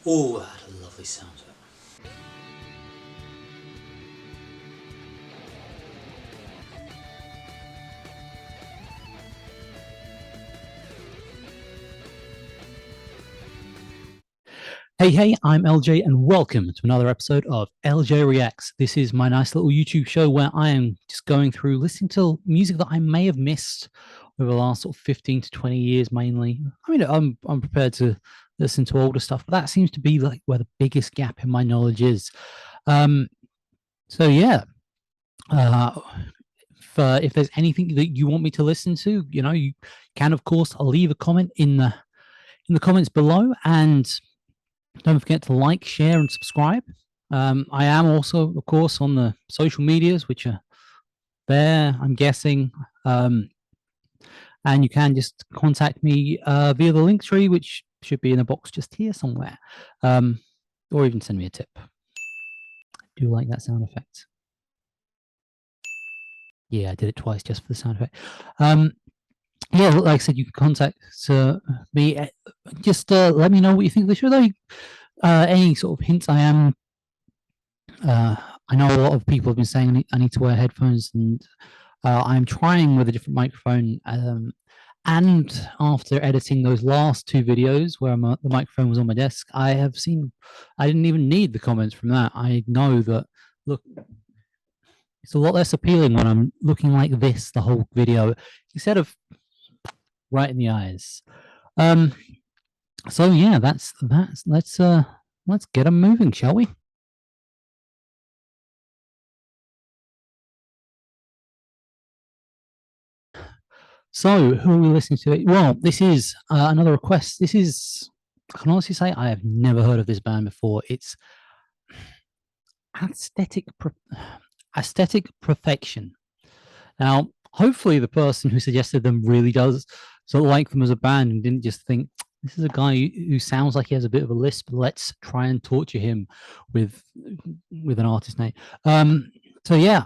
Oh, that had a lovely sound to it. Hey, I'm LJ, and welcome to another episode of LJ Reacts. This is my nice little YouTube show where I am just going through listening to music that I may have missed over the last sort of 15 to 20 years, mainly. I mean, I'm prepared to listen to older stuff, but that seems to be like where the biggest gap in my knowledge is. Um, so yeah, uh, if there's anything that you want me to listen to, you can of course leave a comment in the comments below, and don't forget to like, share, and subscribe. I am also, of course, on the social medias, which are there, I'm guessing. And you can just contact me via the link tree, which should be in a box just here somewhere. Or even send me a tip. I do like that sound effect. Yeah, I did it twice just for the sound effect. Yeah, like I said, you can contact me. Just let me know what you think of the show. Though, any sort of hints, I know a lot of people have been saying I need to wear headphones, and I'm trying with a different microphone. And after editing those last two videos where the microphone was on my desk, I have seen I didn't even need the comments from that. I know that, look, it's a lot less appealing when I'm looking like this the whole video instead of right in the eyes. Um, so yeah, that's let's get them moving, shall we? So, who are we listening to? Well, this is another request. This is, I can honestly say, I have never heard of this band before. It's aesthetic, aesthetic perfection. Now, hopefully, the person who suggested them really does sort of like them as a band and didn't just think this is a guy who sounds like he has a bit of a lisp. Let's try and torture him with an artist name. So yeah,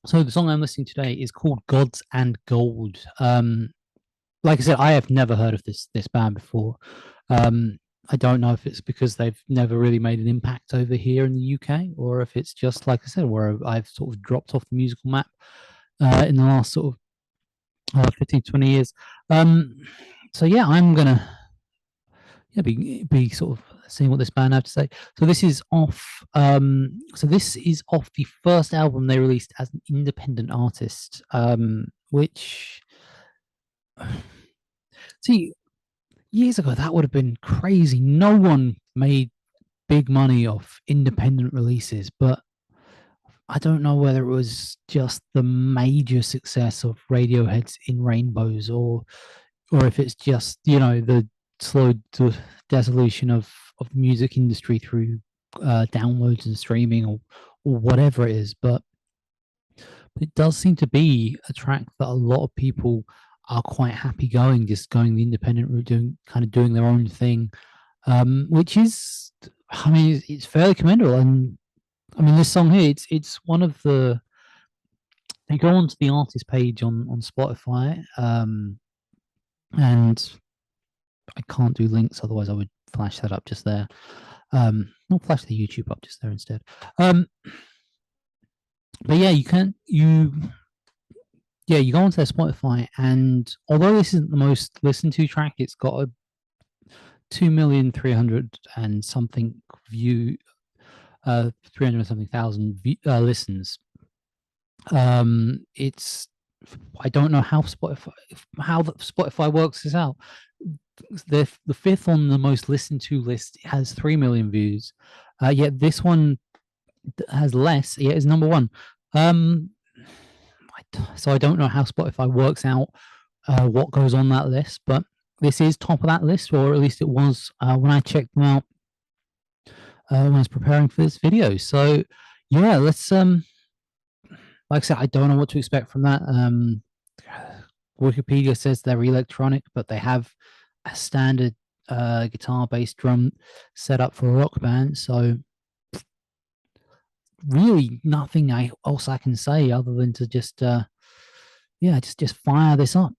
so the song I'm listening to today is called "Gods and Gold." Like I said, I have never heard of this band before. I don't know if it's because they've never really made an impact over here in the UK, or if it's just like I said, where I've sort of dropped off the musical map in the last sort of 15, 20 years. Um, so yeah, I'm gonna be sort of seeing what this band have to say. So this is off. This is off the first album they released as an independent artist, which see years ago that would have been crazy. No one made big money off independent releases, but I don't know whether it was just the major success of Radiohead's In Rainbows, or if it's just the slow dissolution of the music industry through downloads and streaming, or whatever it is. But it does seem to be a track that a lot of people are quite happy just going the independent route, doing their own thing, which is, I mean, it's fairly commendable. And I mean, this song here, it's one of the. You go onto the artist page on Spotify, and I can't do links, otherwise I would flash that up just there. Not flash the YouTube up just there instead. But yeah, you go onto their Spotify, and although this isn't the most listened to track, it's got a 2,300,000 and something 300 something thousand listens. It's I don't know how Spotify works this out. The fifth on the most listened to list has 3 million views, yet this one has less. Yet is number one. So I don't know how Spotify works out what goes on that list, but this is top of that list, or at least it was when I checked them out when I was preparing for this video. So yeah, let's like I said, I don't know what to expect from that. Wikipedia says they're electronic, but they have a standard guitar, bass, drum set up for a rock band. So really nothing else I can say other than to just just fire this up.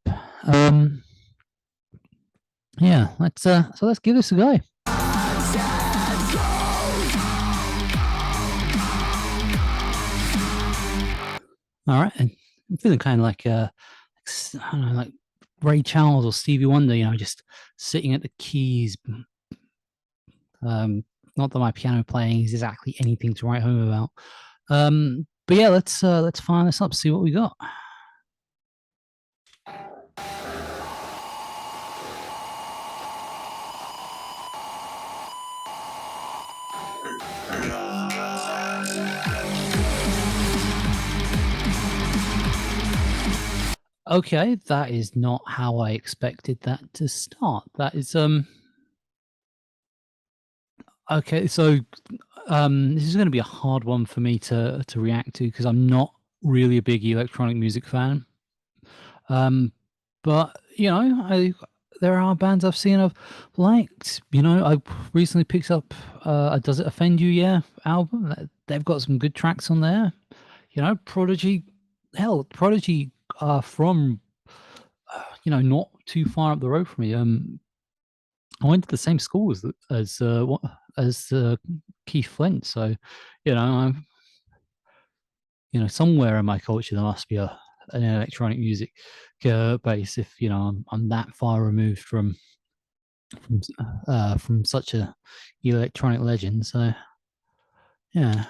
Yeah, let's give this a go. All right, and I'm feeling kind of like I don't know, like Ray Charles or Stevie Wonder, just sitting at the keys. Um, Not that my piano playing is exactly anything to write home about. But yeah, let's fire this up, see what we got. Okay, that is not how I expected that to start. That is okay, so this is going to be a hard one for me to react to because I'm not really a big electronic music fan. But I there are bands I've seen I've liked. I recently picked up a "Does It Offend You?" Yeah album. They've got some good tracks on there. Prodigy, hell, Prodigy are from not too far up the road from me. I went to the same school as Keith Flint, so I'm somewhere in my culture there must be an electronic music base if I'm that far removed from such a electronic legend. So yeah.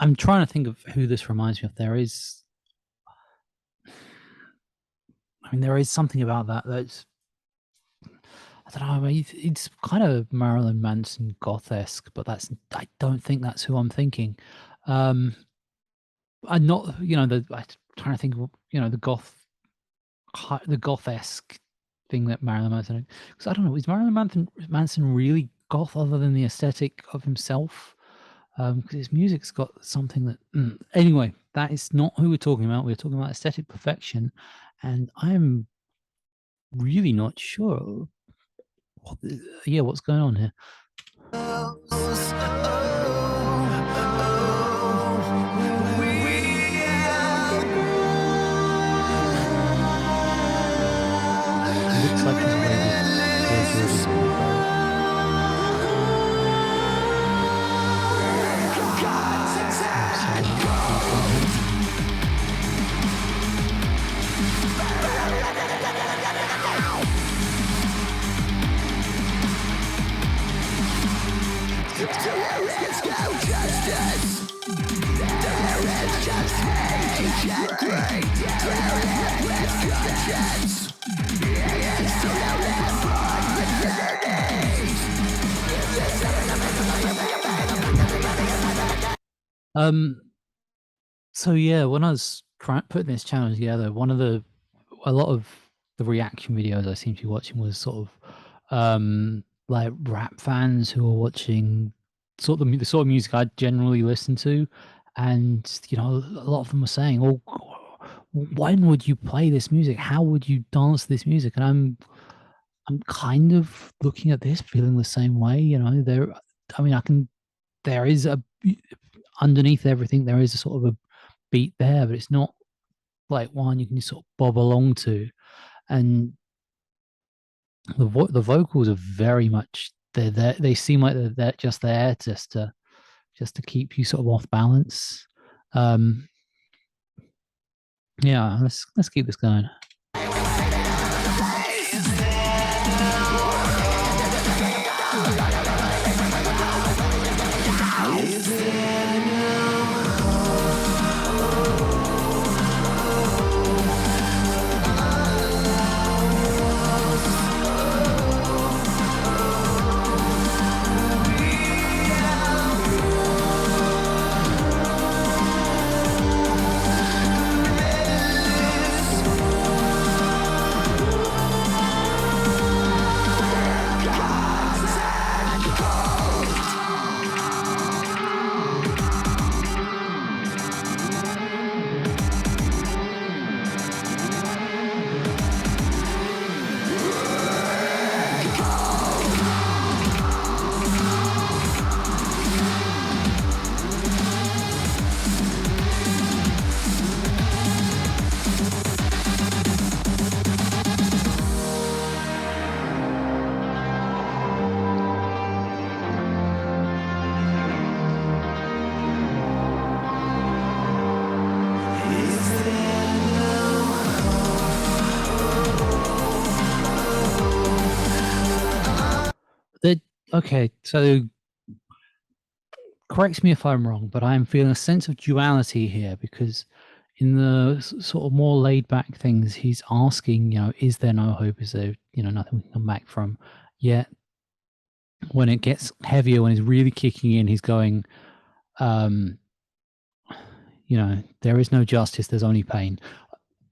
I'm trying to think of who this reminds me of. There is something about that's I don't know. I mean, it's kind of Marilyn Manson goth-esque, but I don't think that's who I'm thinking. Um, I'm not, I'm trying to think of, the goth-esque thing that Marilyn Manson, because I don't know, is Marilyn Manson really goth other than the aesthetic of himself? Because his music's got something that. Anyway, that is not who we're talking about. We're talking about aesthetic perfection, and I'm really not sure. What's going on here? Looks like he's waited for Jordan to be buried. I'm sorry, please don't hurt me. Um, so yeah, when I was putting this challenge together, a lot of the reaction videos I seem to be watching was sort of like rap fans who are watching the sort of music I generally listen to, and a lot of them were saying, "Oh, when would you play this music? How would you dance to this music?" And I'm kind of looking at this, feeling the same way. I mean, there is underneath everything, there is a sort of a beat there, but it's not like one you can just sort of bob along to. And the vocals are very much they're there. They seem like they're just there just to keep you sort of off balance. Um, yeah, let's keep this going. Okay, so correct me if I'm wrong, but I'm feeling a sense of duality here because in the sort of more laid back things, he's asking, is there no hope? Is there, nothing we can come back from? Yet when it gets heavier, when he's really kicking in, he's going, um, there is no justice, there's only pain.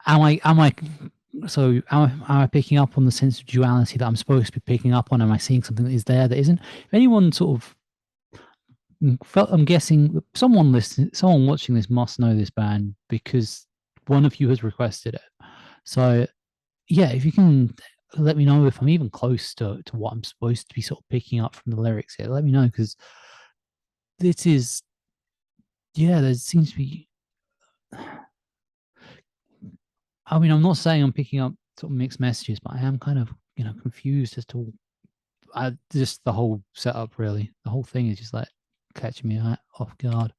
Am I picking up on the sense of duality that I'm supposed to be picking up on? Am I seeing something that is there that isn't? If anyone sort of I'm guessing someone watching this must know this band because one of you has requested it. So yeah, if you can let me know if I'm even close to what I'm supposed to be sort of picking up from the lyrics here, let me know because this is there seems to be. I mean, I'm not saying I'm picking up sort of mixed messages, but I am kind of confused as to just the whole setup. Really, the whole thing is just like catching me off guard.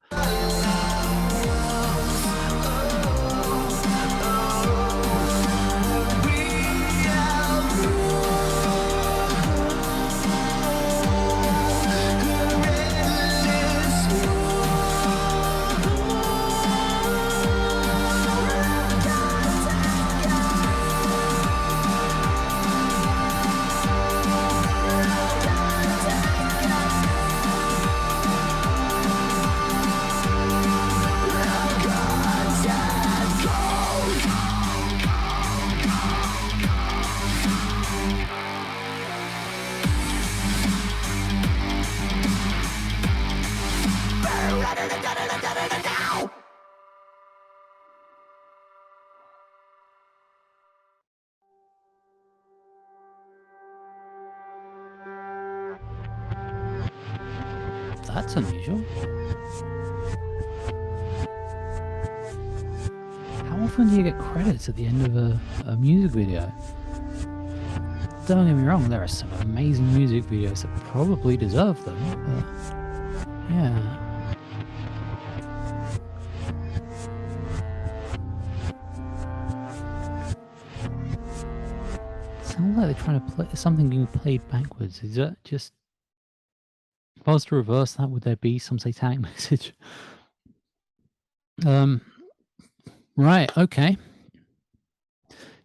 That's unusual. How often do you get credits at the end of a music video? Don't get me wrong, there are some amazing music videos that probably deserve them, but yeah. Sounds like they're trying to play something being played backwards. Is that just supposed to reverse that? Would there be some satanic message? Right, okay.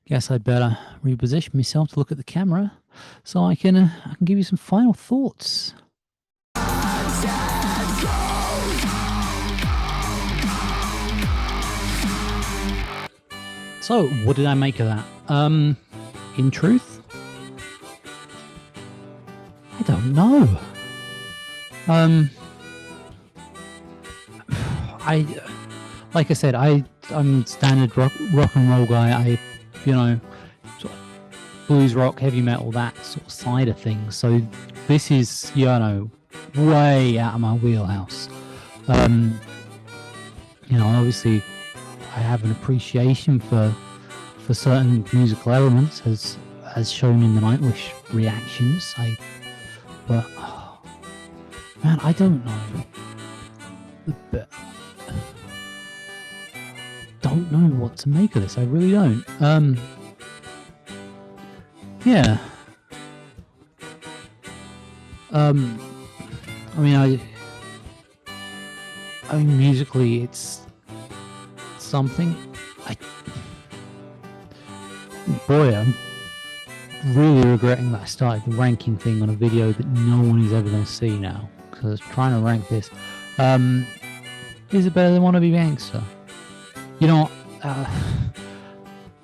Guess I'd better reposition myself to look at the camera so I can give you some final thoughts. So, what did I make of that? In truth, I don't know. Like I said, I'm standard rock and roll guy. Sort of blues rock, heavy metal, that sort of side of things. So this is, way out of my wheelhouse. Obviously, I have an appreciation for certain musical elements, as shown in the Nightwish reactions. But man, I don't know. Don't know what to make of this. I really don't. Yeah. I mean, musically, it's something. I'm really regretting that I started the ranking thing on a video that no one is ever going to see now. Because I was trying to rank this. Is it better than Wanna Be Gangster?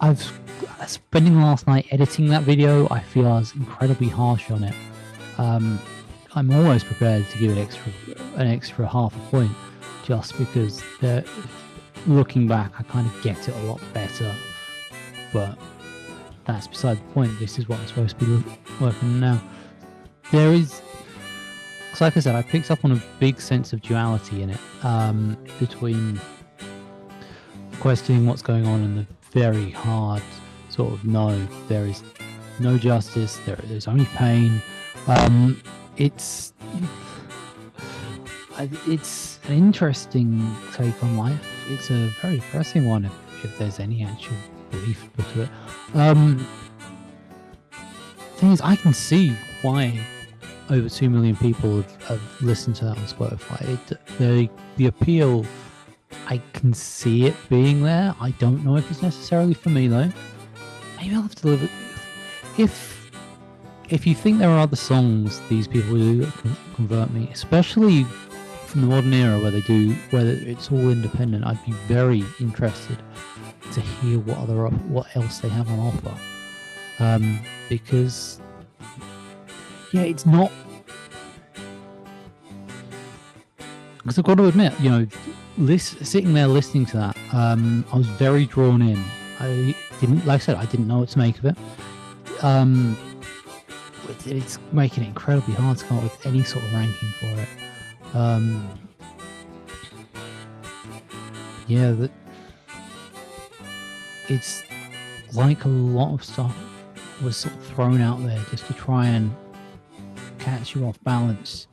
I've spending last night editing that video. I feel I was incredibly harsh on it. I'm always prepared to give it an extra half a point, just because looking back, I kind of get it a lot better. But that's beside the point. This is what I'm supposed to be working on now. There is, like I said, I picked up on a big sense of duality in it, between questioning what's going on and the very hard sort of no, there is no justice, there's only pain. It's an interesting take on life. It's a very depressing one if there's any actual belief put to it. Thing is, I can see why over 2 million people have listened to that on Spotify. The appeal, I can see it being there. I don't know if it's necessarily for me though. Maybe I'll have to live it. If you think there are other songs these people do that can convert me, especially from the modern era where it's all independent, I'd be very interested to hear what else they have on offer. Because yeah, it's not. Because I've got to admit, sitting there listening to that, I was very drawn in. I didn't, like I said, I didn't know what to make of it. It's making it incredibly hard to come up with any sort of ranking for it. It's like a lot of stuff was sort of thrown out there just to try and catch you off balance,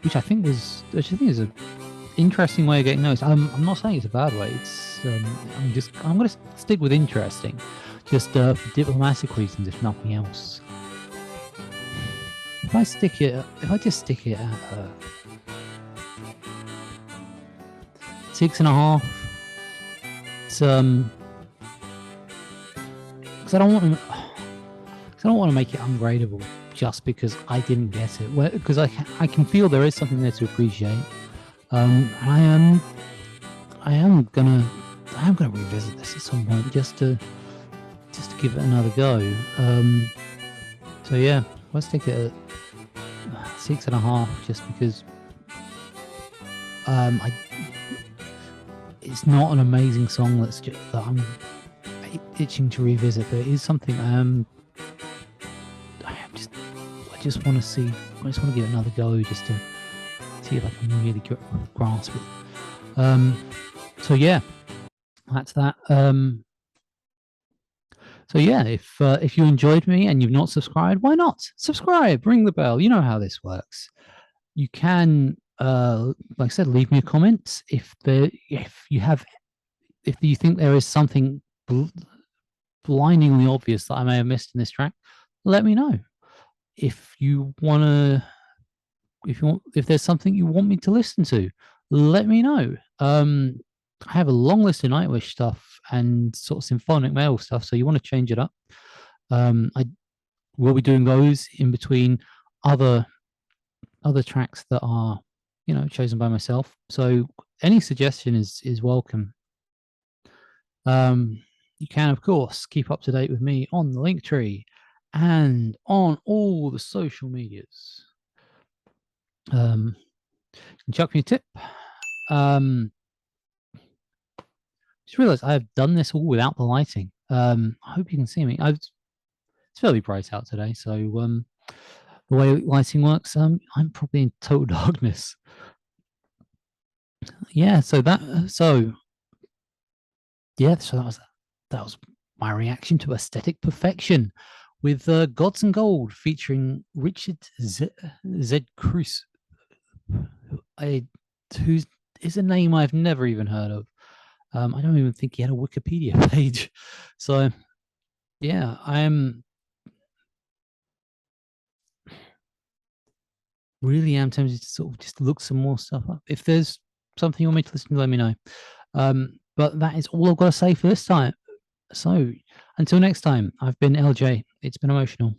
which I think is an interesting way of getting noticed. I'm not saying it's a bad way. I'm going to stick with interesting, just for diplomatic reasons, if nothing else. If I just stick it at 6.5, it's because I don't want to make it ungradable just because I didn't get it. Because I can feel there is something there to appreciate. I am gonna revisit this at some point just to give it another go. So yeah, let's take it at 6.5, just because it's not an amazing song that I'm itching to revisit, but it is something I just want to see. I just want to give it another go just to see if I can really grasp it. So yeah, that's that. So yeah, if you enjoyed me and you've not subscribed, why not subscribe? Ring the bell. You know how this works. You can, like I said, leave me a comment if you think there is something blindingly obvious that I may have missed in this track. Let me know. If there's something you want me to listen to, let me know. I have a long list of Nightwish stuff and sort of symphonic metal stuff, so you want to change it up. I will be doing those in between other tracks that are, chosen by myself. So any suggestion is welcome. You can, of course, keep up to date with me on the Linktree and on all the social medias. Chuck me a tip. Just realized I have done this all without the lighting. I hope you can see me. It's fairly bright out today, so the way lighting works, I'm probably in total darkness. Yeah, so that was my reaction to Aesthetic Perfection with Gods and Gold featuring Richard Z Cruz, who is a name I've never even heard of. I don't even think he had a Wikipedia page. So yeah, I'm really am tempted to sort of just look some more stuff up. If there's something you want me to listen to, let me know. But that is all I've got to say for this time. So until next time, I've been LJ. It's been emotional.